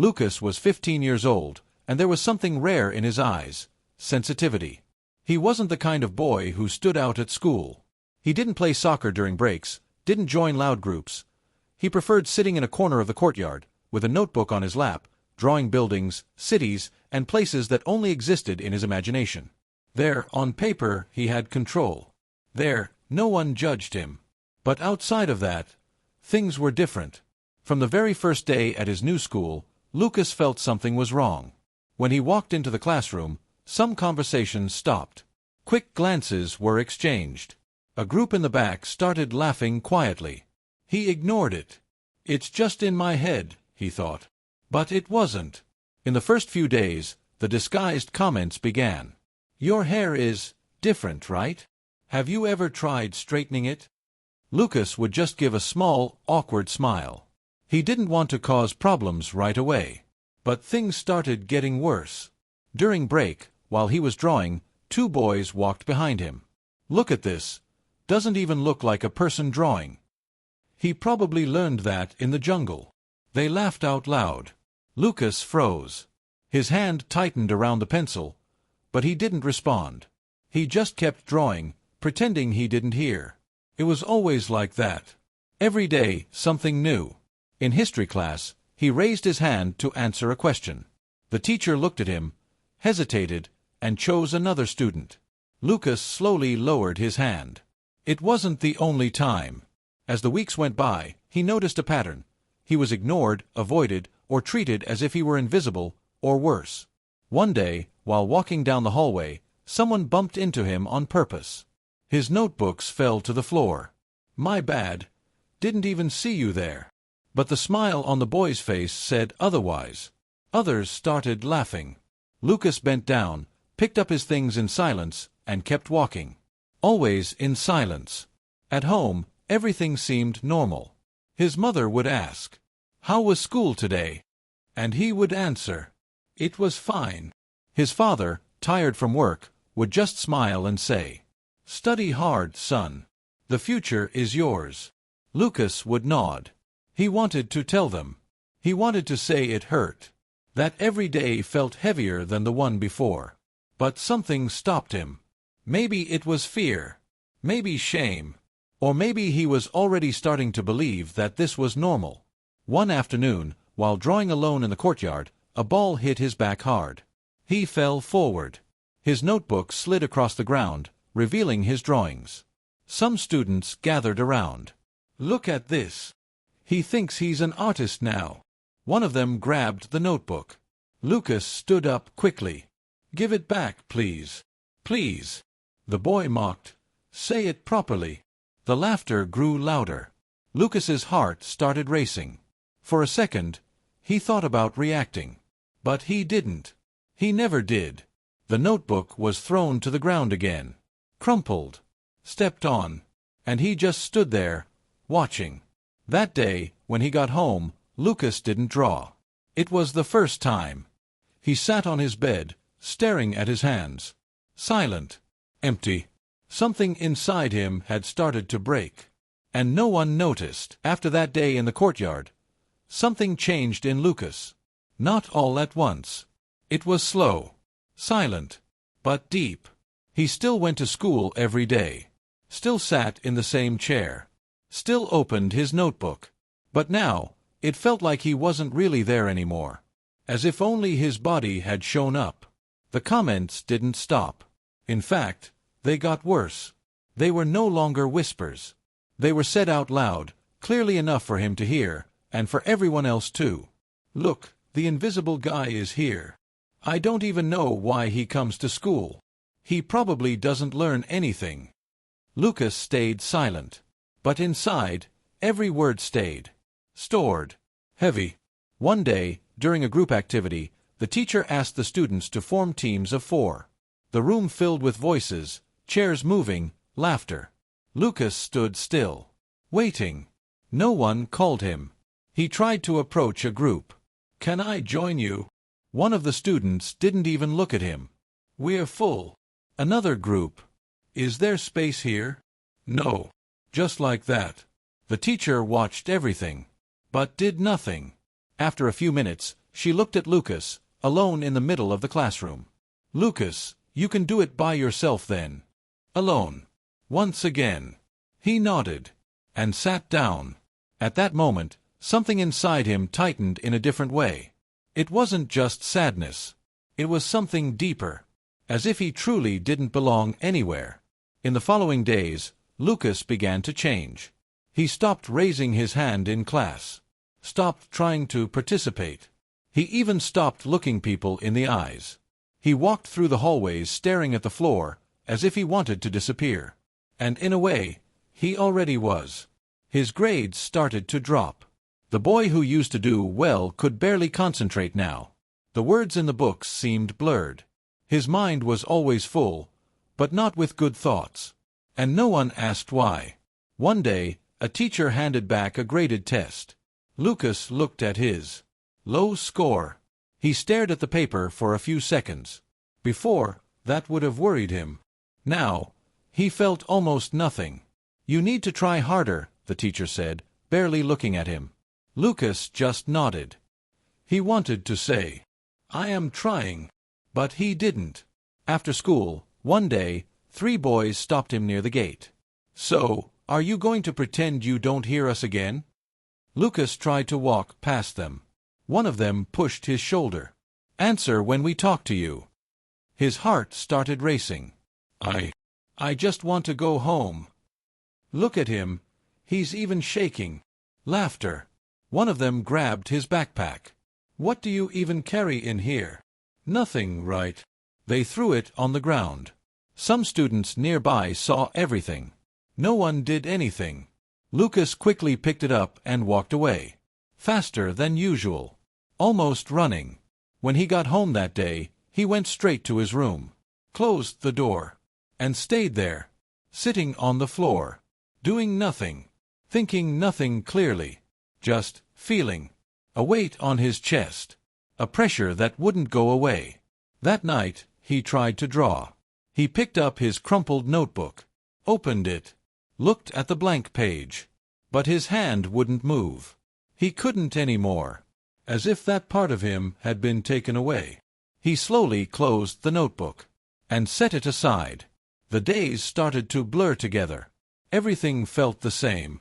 Lucas was 15 years old, and there was something rare in his eyes: sensitivity. He wasn't the kind of boy who stood out at school. He didn't play soccer during breaks, didn't join loud groups. He preferred sitting in a corner of the courtyard, with a notebook on his lap, drawing buildings, cities, and places that only existed in his imagination. There, on paper, he had control. There, no one judged him. But outside of that, things were different. From the very first day at his new school, Lucas felt something was wrong. When he walked into the classroom, some conversations stopped. Quick glances were exchanged. A group in the back started laughing quietly. He ignored it. "It's just in my head," he thought. But it wasn't. In the first few days, the disguised comments began. "Your hair is different, right? Have you ever tried straightening it?" Lucas would just give a small, awkward smile. He didn't want to cause problems right away. But things started getting worse. During break, while he was drawing, two boys walked behind him. "Look at this. Doesn't even look like a person drawing." He probably learned that in the jungle. They laughed out loud. Lucas froze. His hand tightened around the pencil, but he didn't respond. He just kept drawing, pretending he didn't hear. It was always like that. Every day, something new. In history class, he raised his hand to answer a question. The teacher looked at him, hesitated, and chose another student. Lucas slowly lowered his hand. It wasn't the only time. As the weeks went by, he noticed a pattern. He was ignored, avoided, or treated as if he were invisible, or worse. One day, while walking down the hallway, someone bumped into him on purpose. His notebooks fell to the floor. "My bad. Didn't even see you there." But the smile on the boy's face said otherwise. Others started laughing. Lucas bent down, picked up his things in silence, and kept walking. Always in silence. At home, everything seemed normal. His mother would ask, "How was school today?" And he would answer, "It was fine." His father, tired from work, would just smile and say, "Study hard, son. The future is yours." Lucas would nod. He wanted to tell them. He wanted to say it hurt. That every day felt heavier than the one before. But something stopped him. Maybe it was fear. Maybe shame. Or maybe he was already starting to believe that this was normal. One afternoon, while drawing alone in the courtyard, a ball hit his back hard. He fell forward. His notebook slid across the ground, revealing his drawings. Some students gathered around. "Look at this. He thinks he's an artist now." One of them grabbed the notebook. Lucas stood up quickly. "Give it back, please. Please." The boy mocked. "Say it properly." The laughter grew louder. Lucas's heart started racing. For a second, he thought about reacting. But he didn't. He never did. The notebook was thrown to the ground again. Crumpled. Stepped on. And he just stood there, watching. That day, when he got home, Lucas didn't draw. It was the first time. He sat on his bed, staring at his hands. Silent. Empty. Something inside him had started to break. And no one noticed. After that day in the courtyard, something changed in Lucas. Not all at once. It was slow. Silent. But deep. He still went to school every day. Still sat in the same chair. Still opened his notebook. But now, it felt like he wasn't really there anymore. As if only his body had shown up. The comments didn't stop. In fact, they got worse. They were no longer whispers. They were said out loud, clearly enough for him to hear, and for everyone else too. "Look, the invisible guy is here. I don't even know why he comes to school. He probably doesn't learn anything." Lucas stayed silent. But inside, every word stayed. Stored. Heavy. One day, during a group activity, the teacher asked the students to form teams of 4. The room filled with voices, chairs moving, laughter. Lucas stood still. Waiting. No one called him. He tried to approach a group. "Can I join you?" One of the students didn't even look at him. "We're full." Another group. "Is there space here?" "No." Just like that. The teacher watched everything, but did nothing. After a few minutes, She looked at Lucas, alone in the middle of the classroom. "Lucas, you can do it by yourself then." "Alone." Once again. He nodded, and sat down. At that moment, something inside him tightened in a different way. It wasn't just sadness. It was something deeper, as if he truly didn't belong anywhere. In the following days, Lucas began to change. He stopped raising his hand in class, stopped trying to participate. He even stopped looking people in the eyes. He walked through the hallways staring at the floor, as if he wanted to disappear. And in a way, he already was. His grades started to drop. The boy who used to do well could barely concentrate now. The words in the books seemed blurred. His mind was always full, but not with good thoughts. And no one asked why. One day, a teacher handed back a graded test. Lucas looked at his low score. He stared at the paper for a few seconds. Before, that would have worried him. Now, he felt almost nothing. "You need to try harder," the teacher said, barely looking at him. Lucas just nodded. He wanted to say, "I am trying," but he didn't. After school, one day, 3 boys stopped him near the gate. "So, are you going to pretend you don't hear us again?" Lucas tried to walk past them. One of them pushed his shoulder. "Answer when we talk to you." His heart started racing. I just want to go home." Look at him. He's even shaking. Laughter. One of them grabbed his backpack. "What do you even carry in here?" "Nothing, right?" They threw it on the ground. Some students nearby saw everything. No one did anything. Lucas quickly picked it up and walked away. Faster than usual. Almost running. When he got home that day, he went straight to his room, closed the door, and stayed there, sitting on the floor, doing nothing, thinking nothing clearly, just feeling a weight on his chest, a pressure that wouldn't go away. That night, he tried to draw. He picked up his crumpled notebook, opened it, looked at the blank page, but his hand wouldn't move. He couldn't anymore, as if that part of him had been taken away. He slowly closed the notebook and set it aside. The days started to blur together. Everything felt the same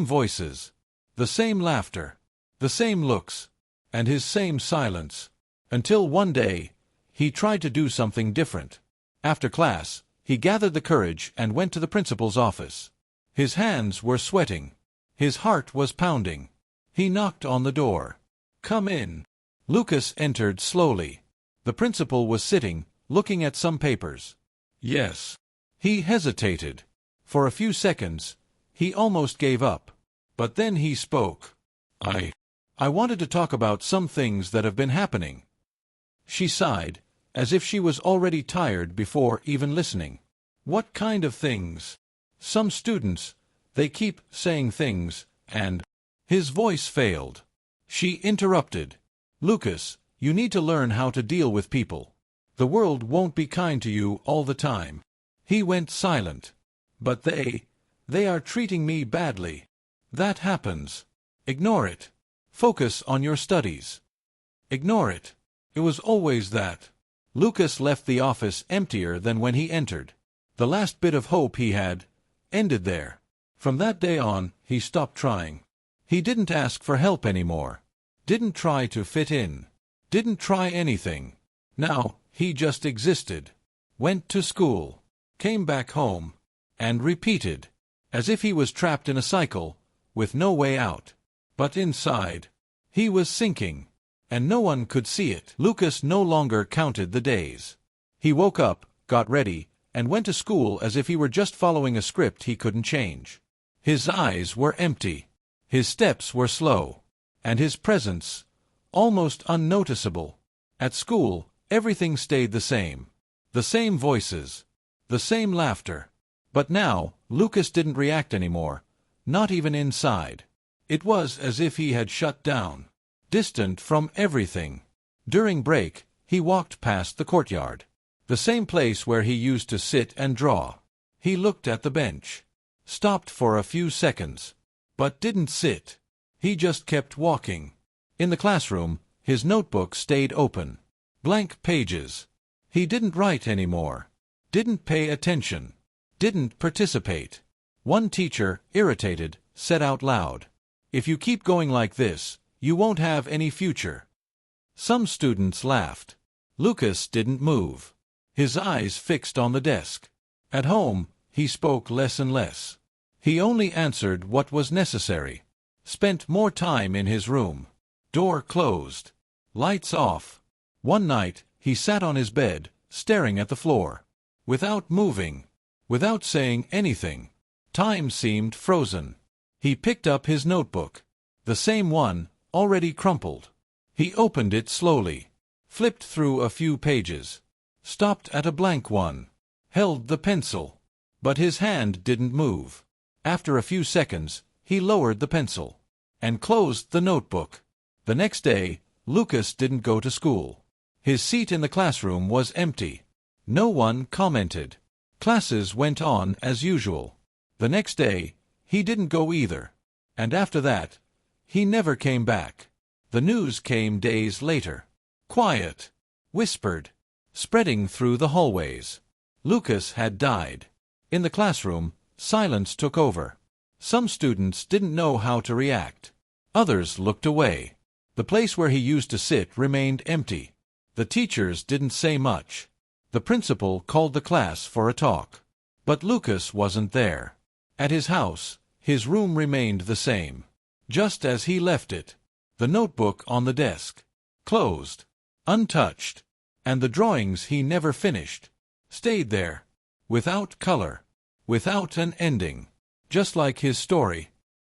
voices, the same laughter, the same looks, and his same silence, until one day, he tried to do something different. After class, he gathered the courage and went to the principal's office. His hands were sweating. His heart was pounding. He knocked on the door. "Come in." Lucas entered slowly. The principal was sitting, looking at some papers. "Yes." He hesitated. For a few seconds, he almost gave up. But then he spoke. I wanted to talk about some things that have been happening." She sighed, as if she was already tired before even listening. "What kind of things?" "Some students, they keep saying things, and—" His voice failed. She interrupted. "Lucas, you need to learn how to deal with people. The world won't be kind to you all the time." He went silent. "But they are treating me badly." "That happens. Ignore it. Focus on your studies." "Ignore it. It was always that." Lucas left the office emptier than when he entered. The last bit of hope he had ended there. From that day on, he stopped trying. He didn't ask for help anymore. Didn't try to fit in. Didn't try anything. Now, he just existed. Went to school. Came back home. And repeated. As if he was trapped in a cycle, with no way out. But inside, he was sinking. And no one could see it. Lucas no longer counted the days. He woke up, got ready, and went to school as if he were just following a script he couldn't change. His eyes were empty. His steps were slow. And his presence almost unnoticeable. At school, everything stayed the same. The same voices. The same laughter. But now, Lucas didn't react anymore. Not even inside. It was as if he had shut down. Distant from everything. During break, he walked past the courtyard. The same place where he used to sit and draw. He looked at the bench. Stopped for a few seconds. But didn't sit. He just kept walking. In the classroom, His notebook stayed open. Blank pages. He didn't write anymore. Didn't pay attention. Didn't participate. One teacher, irritated, said out loud, "If you keep going like this, you won't have any future." Some students laughed. Lucas didn't move. His eyes fixed on the desk. At home, he spoke less and less. He only answered what was necessary. Spent more time in his room. Door closed. Lights off. One night, he sat on his bed, staring at the floor. Without moving. Without saying anything. Time seemed frozen. He picked up his notebook. The same one, already crumpled. He opened it slowly. Flipped through a few pages. Stopped at a blank one. Held the pencil. But his hand didn't move. After a few seconds, he lowered the pencil. And closed the notebook. The next day, Lucas didn't go to school. His seat in the classroom was empty. No one commented. Classes went on as usual. The next day, he didn't go either. And after that, he never came back. The news came days later. Quiet. Whispered. Spreading through the hallways. Lucas had died. In the classroom, silence took over. Some students didn't know how to react. Others looked away. The place where he used to sit remained empty. The teachers didn't say much. The principal called the class for a talk. But Lucas wasn't there. At his house, his room remained the same. Just as he left it. The notebook on the desk. Closed. Untouched. And the drawings he never finished. Stayed there. Without color. Without an ending. Just like his story.